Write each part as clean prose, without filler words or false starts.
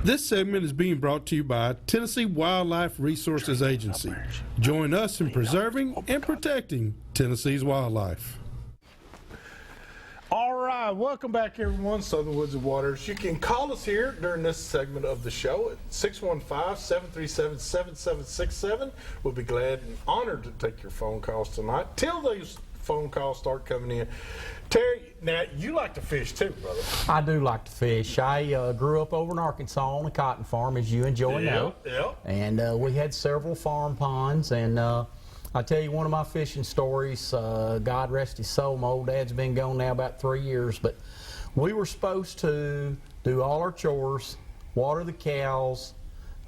This segment is being brought to you by Tennessee Wildlife Resources Agency. Join us in preserving and protecting Tennessee's wildlife. All right, welcome back, everyone. Southern Woods and Waters. You can call us here during this segment of the show at 615-737-7767. We'll be glad and honored to take your phone calls tonight. Till those phone calls start coming in. Terry, now you like to fish too, brother. I do like to fish. I grew up over in Arkansas on a cotton farm, as you and Joey know. Yeah. And we had several farm ponds. And I'll tell you one of my fishing stories. God rest his soul, my old dad's been gone now about 3 years. But we were supposed to do all our chores, water the cows,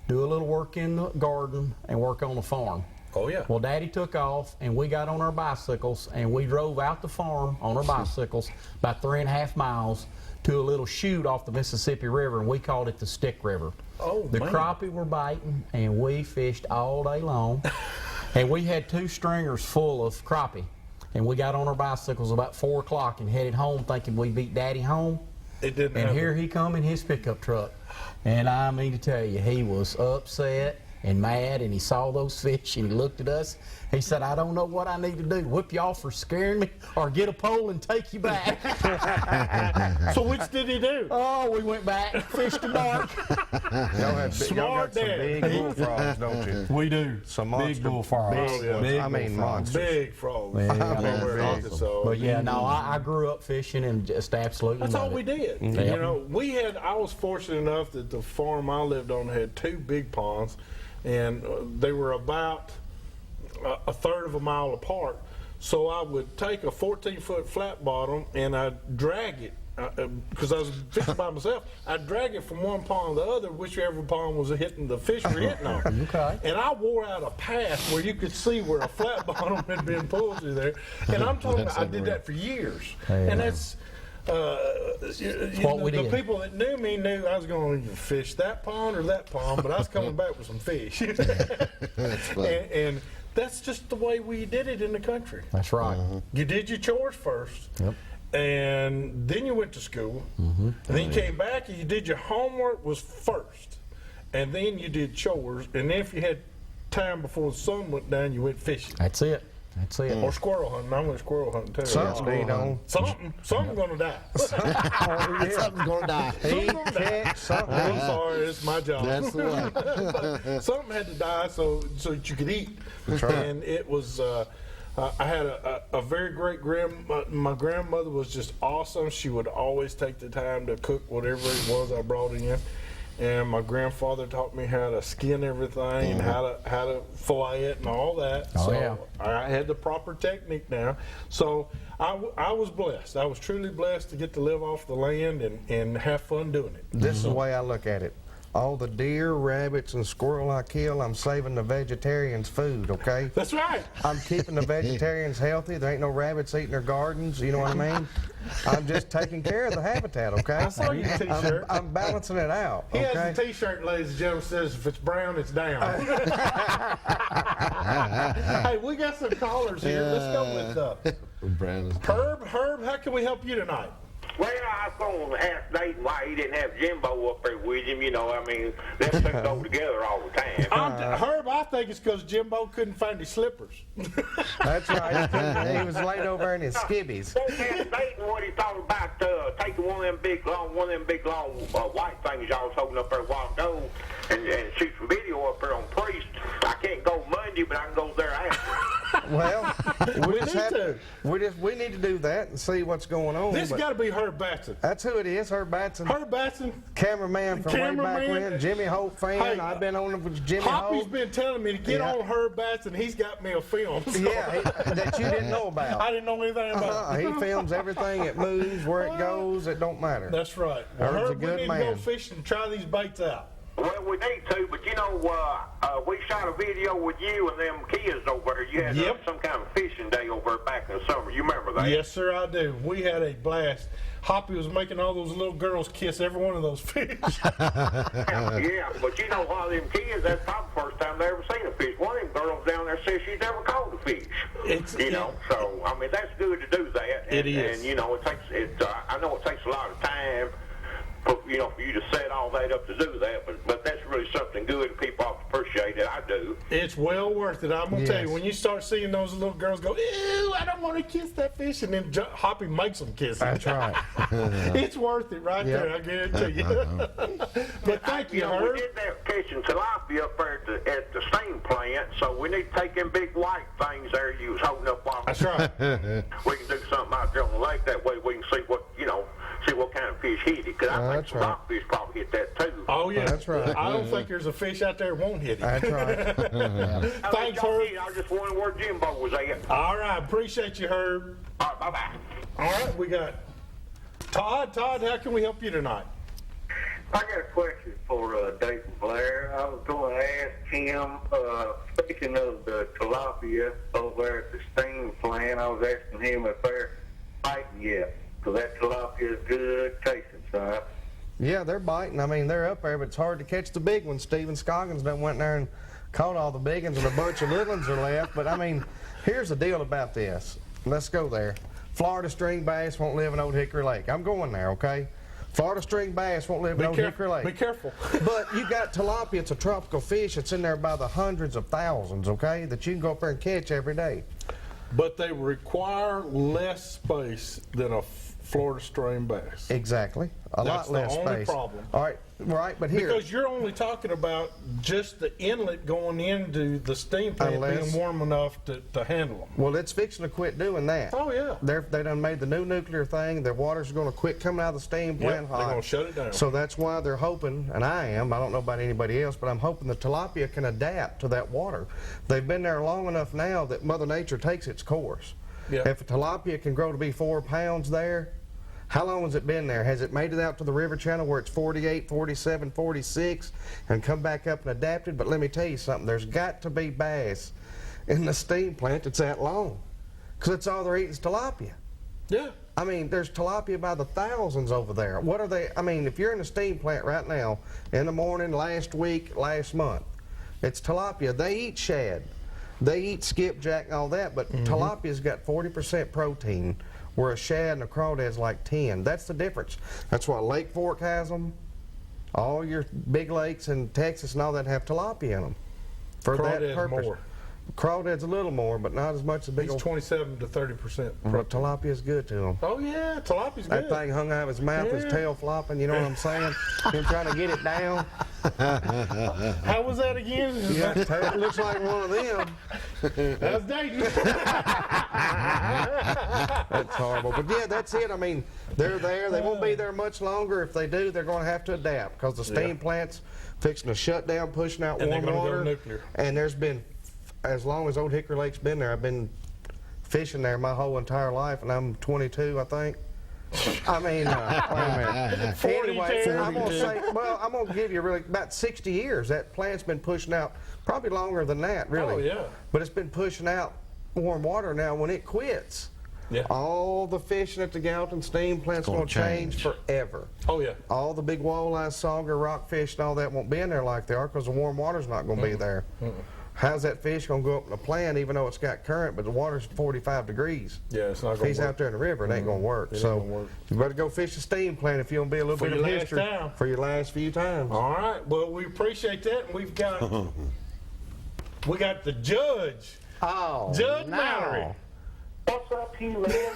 do a little work in the garden, and work on the farm. Oh, yeah. Well, Daddy took off, and we got on our bicycles, and we drove out the farm on our bicycles about 3.5 miles to a little chute off the Mississippi River, and we called it the Stick River. Oh, the man. crappie were biting, and we fished all day long. And we had 2 stringers full of crappie. And we got on our bicycles about 4 o'clock and headed home thinking we beat Daddy home. It didn't And happen. here he come in his pickup truck. And I mean to tell you, he was upset and mad, and he saw those fish, and he looked at us. He said, I don't know what I need to do, whip y'all for scaring me or get a pole and take you back. So which did he do? Oh, we went back, fished the dark. Y'all got some Dad. big bullfrogs, don't you? We do. Some big monster bullfrogs. big ones. Big I mean bullfrogs. monsters. Big frogs. Yeah, Over in big. Arkansas. But yeah, no, I grew up fishing and just absolutely That's all loved we it. did. Yeah. You know, I was fortunate enough that the farm I lived on had 2 big ponds, and they were about a third of a mile apart. So I would take a 14-foot flat bottom and I'd drag it, because I was fishing by myself. I'd drag it from one pond to the other, whichever pond was hitting the fish were hitting on. Okay. And I wore out a path where you could see where a flat bottom had been pulled through there. And I'm talking about I did that for years. And that's what we the did. people that knew me knew I was going to fish that pond or that pond, but I was coming back with some fish. That's funny. And that's just the way we did it in the country. That's right. You did your chores first, Yep. and then you went to school, and then you came back and you did your homework was first, and then you did chores, and then if you had time before the sun went down, you went fishing. That's it. That's it. Or squirrel hunting. I went squirrel hunting too. Something, you know. Something gonna die. Something's going to die. I'm sorry, it's my job. That's the way. Something had to die so that you could eat. That's right. And it was, I had a very great my grandmother was just awesome. She would always take the time to cook whatever it was I brought in. And my grandfather taught me how to skin everything and how to fillet it and all that. Oh, so yeah. I had the proper technique now. So I was blessed. I was truly blessed to get to live off the land and have fun doing it. This is the way I look at it. All the deer, rabbits, and squirrel I kill, I'm saving the vegetarians food, okay? That's right. I'm keeping the vegetarians healthy. There ain't no rabbits eating their gardens, you know what I mean? I'm just taking care of the habitat, okay? I saw your T-shirt. I'm balancing it out, He okay? has a T-shirt, ladies and gentlemen, says if it's brown, it's down. Hey, we got some callers here. Let's go with Brandon's Herb. Herb, how can we help you tonight? Well, I was going to ask Dayton why he didn't have Jimbo up there with him. You know, I mean, them two go together all the time. Herb, I think it's because Jimbo couldn't find his slippers. That's right. He was laid over in his skivvies. Don't ask Dayton what he thought about taking one of them big long white things y'all was holding up there a while ago and shoot some video up there on Priest. I can't go Monday, but I can go there after. Well, we need need to do that and see what's going on. This but got to be Herb Batson. that's who it is, Herb Batson. Herb Batson. Cameraman from way back Cameraman. when. Jimmy Holt fan. Hey, I've been on it with Jimmy Hoppy's Holt. been telling me to get Yeah. on Herb Batson. He's got me a film. So. Yeah, that you didn't know about. I didn't know anything about it. He films everything. It moves, where it goes. It don't matter. That's right. Well, Herb's a Herb, good we need to go man. fishing and try these baits out. Well, we need to, but you know, we shot a video with you and them kids over there. You had Yep. some kind of fishing day over there back in the summer. You remember that? Yes, sir, I do. We had a blast. Hoppy was making all those little girls kiss every one of those fish. Yeah, but you know, one of them kids, that's probably the first time they ever seen a fish. One of them girls down there says she's never caught a fish. So I mean, that's good to do that. It is. And you know, I know it takes a lot of time. For you to set all that up to do that, It's well worth it. I'm going to tell you, Yes. when you start seeing those little girls go, ew, I don't want to kiss that fish, and then Hoppy makes them kiss it. That's right. It's worth it right Yep. there, I guarantee you. But thank you, know, we Herb. did that catching tilapia up there at the steam plant, so we need to take them big white things there you was holding up while That's right. we can do something out there on the lake. That way we can see what, see what kind of fish hit it. Because I think That's some right. rockfish probably hit that too. Oh, yeah. That's right. I don't think there's a fish out there that won't hit it. That's right. Thanks, Herb. I just wondered where Jimbo was at. All right. Appreciate you, Herb. All right, bye-bye. All right. We got Todd. Todd, how can we help you tonight? I got a question for Dave Blair. I was going to ask him, speaking of the tilapia over there at the steam plant, I was asking him if they're biting yet. Because that tilapia is good tasting, son. Yeah, they're biting. I mean, they're up there, but it's hard to catch the big ones. Steven Scoggins done went there and caught all the big ones, and a bunch of little ones are left. But, I mean, here's the deal about this. Let's go there. Florida string bass won't live in Old Hickory Lake. I'm going there, okay? Florida string bass won't live in Old Hickory Lake. Be careful. But you got tilapia. It's a tropical fish. It's in there by the hundreds of thousands, okay, that you can go up there and catch every day. But they require less space than a Florida stream bass. Exactly. A That's lot less the only space. problem. All right, but here. Because you're only talking about just the inlet going into the steam plant Unless- being warm enough to handle them. Well, it's fixing to quit doing that. Oh, yeah. They done made the new nuclear thing. The water's going to quit coming out of the steam plant they're hot. gonna shut it down. So that's why they're hoping, and I don't know about anybody else, but I'm hoping the tilapia can adapt to that water. They've been there long enough now that Mother Nature takes its course. Yeah. If a tilapia can grow to be 4 pounds there, how long has it been there? Has it made it out to the river channel where it's 48, 47, 46 and come back up and adapted? But let me tell you something. There's got to be bass in the steam plant that's that long, because that's all they're eating is tilapia. Yeah. I mean, there's tilapia by the thousands over there. What are they? I mean, if you're in a steam plant right now, in the morning, last week, last month, it's tilapia. They eat shad. They eat skipjack and all that, but tilapia's got 40% protein, where a shad and a crawdad's like 10. That's the difference. That's why Lake Fork has them. All your big lakes in Texas and all that have tilapia in them for that Crawdad's purpose. more. Crawdad's a little more, but not as much as big It's old. 27 to 30%. But tilapia's good to them. Oh, yeah. Tilapia's That good. thing hung out of his mouth, his Yeah. tail flopping, you know what I'm saying? Him trying to get it down. How was that again? Yeah, it looks like one of them. That's dangerous. That's horrible. But yeah, that's it. I mean, they're there. They won't be there much longer. If they do, they're going to have to adapt, because the steam plant's fixing to shut down, pushing out And they're warm gonna go water. nuclear. And there's been, as long as Old Hickory Lake's been there, I've been fishing there my whole entire life, and I'm 22, I think. I mean, wait a minute. 42. Anyway, I'm gonna say, well, I'm gonna give you really about 60 years. That plant's been pushing out, probably longer than that, really. Oh, yeah. But it's been pushing out warm water now. When it quits, Yeah. all the fishing at the Gallatin steam plant's gonna gonna change change. forever. Oh, yeah. All the big walleye, sauger, rockfish, and all that won't be in there like they are, because the warm water's not gonna be there. How's that fish gonna go up in the plant, even though it's got current, but the water's 45 degrees? Yeah, it's not If going he's to work. out there in the river, it ain't gonna work. It ain't So gonna work. you better go fish the steam plant if you want to be a little For bit your of last history time. for your last few times. All right. Well, we appreciate that. And we've got the judge, Oh, Judge no. Mallory. What's up, you man?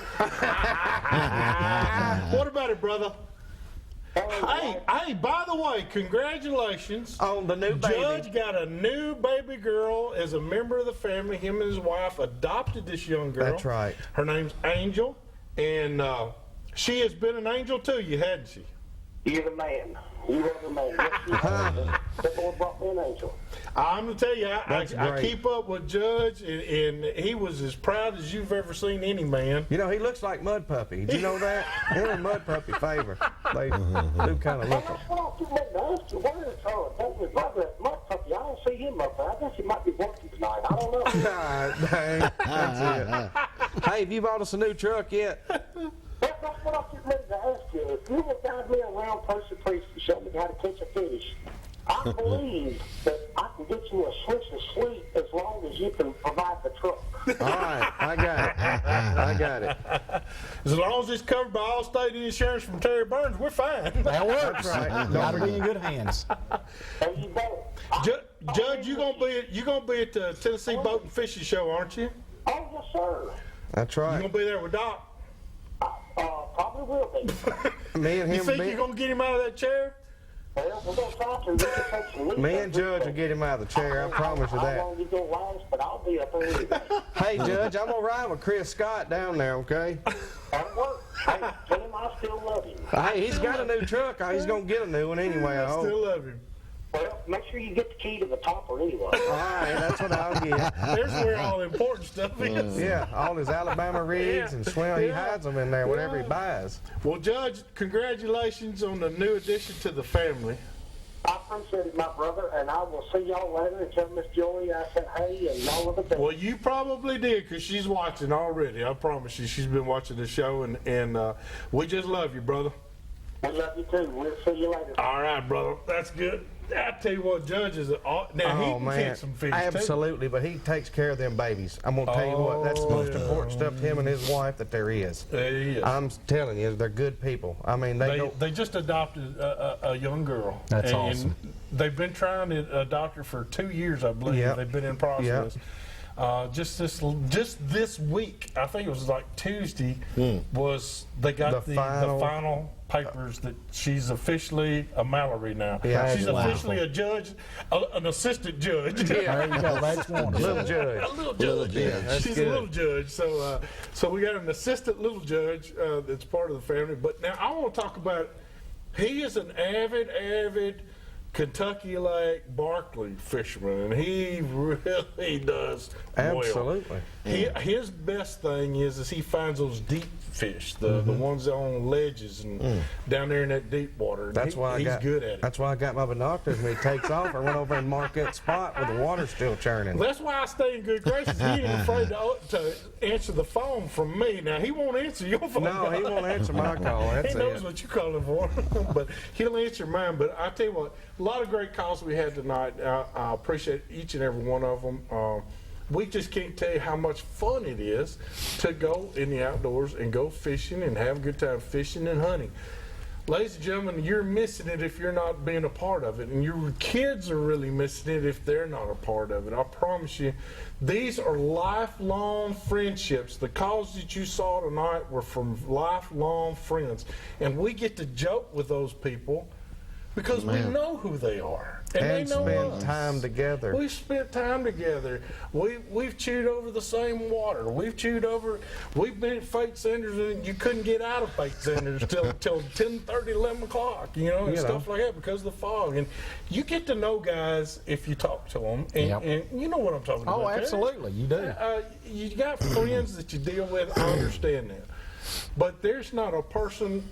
What about it, brother? Hey, by the way, congratulations. On the new baby. Judge got a new baby girl as a member of the family. Him and his wife adopted this young girl. That's right. Her name's Angel, and she has been an angel to you, hadn't she? You're the man. You are the man. Yes, you are. That boy brought me an angel. I'm gonna tell you, I great. keep up with Judge, and he was as proud as you've ever seen any man. You know, he looks like Mud Puppy. Did you know that? Him and Mud Puppy favor. They do kind of Well, look. that's what I keep meant to ask you. Where is David Butler, Mud Puppy? I don't see him up there. I guess he might be working tonight. I don't know. Nah, dang. That's it. Hey, have you bought us a new truck yet? That's what I keep meant to ask you. If you would guide me around Percy Priest to show me how to catch a fish, I believe that I can get you a Swiss and Sweet as long as you can provide the truck. All right, I got it. I got it. As long as it's covered by Allstate Insurance from Terry Burns, we're fine. That works. That's right. Got to be in good hands. There you go. Judge, you gonna be at the Tennessee Boat and Fishing Show, aren't you? Oh, yes, sir. That's You right. gonna be there with Doc? Probably will be. Me and You him, think you're gonna get him out of that chair? Well, we're going to try to. We can take some leaks me and up Judge there. will get him out of the chair. I promise you How that. long you going to last, but I'll be up there anyway. Hey, Judge, I'm gonna ride with Chris Scott down there, okay? That'll work. Hey, tell him I still love him. Hey, he's got a new truck. He's gonna get a new one anyway. I I hope. still love him. Well, make sure you get the key to the topper anyway. All right, that's what I'll get. There's where all the important stuff is. Yeah, all his Alabama rigs and swell, he Yeah. hides them in there whenever he Yeah. buys. Well, Judge, congratulations on the new addition to the family. I appreciate it, my brother, and I will see y'all later and tell Miss Joy I said hey and y'all are the best. Well, you probably did because she's watching already. I promise you, she's been watching the show, and we just love you, brother. We love you too. We'll see you later. All right, brother. That's good. I tell you what, Judge is now he Oh can man, catch some fish too. absolutely. But he takes care of them babies. I'm gonna tell you what, that's the most important stuff to him and his wife that there is. There he is. I'm telling you, they're good people. I mean, they don't. They just adopted a young girl. That's and awesome. They've been trying to adopt her for 2 years, I believe. Yep. They've been in process. Just this week, I think it was like Tuesday, was they got The the final- final papers that she's officially a Mallory now. Yeah, she's that's officially a judge, an assistant judge. There you go. That's wonderful. Little judge. A little Little judge. judge. That's She's good. a little judge. So we got an assistant little judge that's part of the family. But now I want to talk about. He is an avid Kentucky Lake Barkley fisherman, and he really does well. Absolutely. His best thing is he finds those deep fish, the ones on ledges and down there in that deep water. And That's why he's I got. good at it. That's why I got my binoculars. When he takes off, I run over and mark that spot where the water's still churning. That's why I stay in good graces. He ain't afraid to answer the phone from me. Now, he won't answer your phone. No, he won't answer my call. That's He knows it. what you're calling for, but he'll answer mine. But I tell you what, a lot of great calls we had tonight. I appreciate each and every one of them. We just can't tell you how much fun it is to go in the outdoors and go fishing and have a good time fishing and hunting. Ladies and gentlemen, you're missing it if you're not being a part of it, and your kids are really missing it if they're not a part of it. I promise you, these are lifelong friendships. The calls that you saw tonight were from lifelong friends, and we get to joke with those people because we know who they are, and And they know spend us. time together. We've spent time together. We've chewed over the same water. We've been at Fate Centers and you couldn't get out of Fate Centers till 10:30, 11 o'clock, and You know. stuff like that because of the fog. And you get to know guys if you talk to them, and, Yep. and you know what I'm talking about. Oh, Terry. absolutely. You do. You got friends that you deal with. I understand that, but there's not a person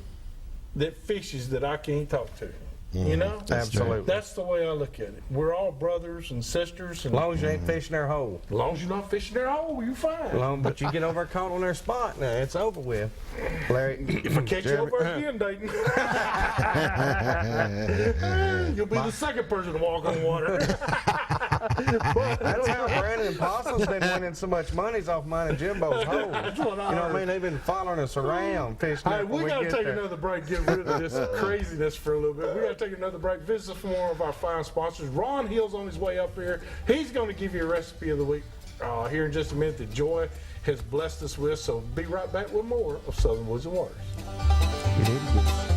that fishes that I can't talk to. You know, Absolutely. That's the way I look at it. We're all brothers and sisters, As and long as you ain't fishing their hole. as long as you're not fishing their hole, you're fine. But you get over caught on their spot now, it's over with. Larry, If I catch you Jeremy- over again, Dayton, you'll be the second person to walk on water. That's how Brandon and Possum's been winning so much money's off mine and Jimbo's holes. That's what I You know what I heard. mean? They've been following us around fishing. Hey, up when we got to get take there. another break, get rid of this craziness for a little bit. We got to take another break. Visit us from one of our fine sponsors. Ron Hill's on his way up here. He's going to give you a recipe of the week here in just a minute that Joy has blessed us with. So be right back with more of Southern Woods and Waters. You need to get-